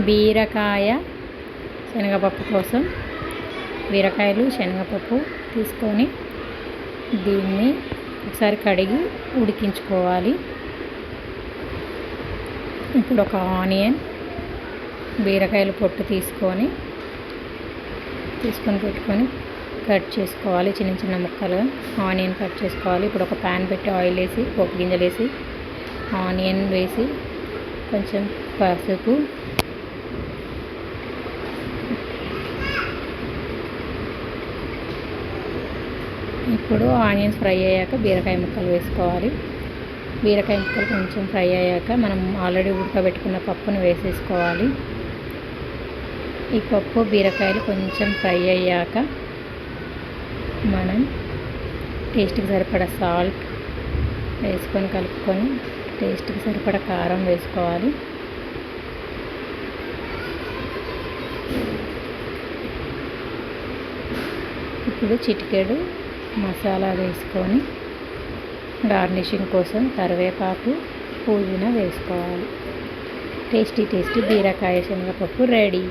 బీరకాయ శనగపప్పు కోసం బీరకాయలు శనగపప్పు తీసుకొని దీన్ని ఒకసారి కడిగి ఉడికించుకోవాలి. ఇప్పుడు ఒక ఆనియన్, బీరకాయలు పొట్టు తీసుకొని పెట్టుకొని కట్ చేసుకోవాలి. చిన్న చిన్న ముక్కలుగా ఆనియన్ కట్ చేసుకోవాలి. ఇప్పుడు ఒక ప్యాన్ పెట్టి ఆయిల్ వేసి పోపు గింజలు వేసి ఆనియన్ వేసి కొంచెం పసుపు, ఇప్పుడు ఆనియన్స్ ఫ్రై అయ్యాక బీరకాయ ముక్కలు వేసుకోవాలి. బీరకాయ ముక్కలు కొంచెం ఫ్రై అయ్యాక మనం ఆల్రెడీ ఉడకబెట్టుకున్న పప్పును వేసేసుకోవాలి. ఈ పప్పు బీరకాయలు కొంచెం ఫ్రై అయ్యాక మనం టేస్ట్కి సరిపడా సాల్ట్ వేసుకొని కలుపుకొని టేస్ట్కి సరిపడా కారం వేసుకోవాలి. ఇప్పుడు చిటికెడు మసాలా వేసుకొని గార్నిషింగ్ కోసం కరివేపాకు, పుదీనా వేసుకోవాలి. టేస్టీ బీరకాయ శనగపప్పు రెడీ.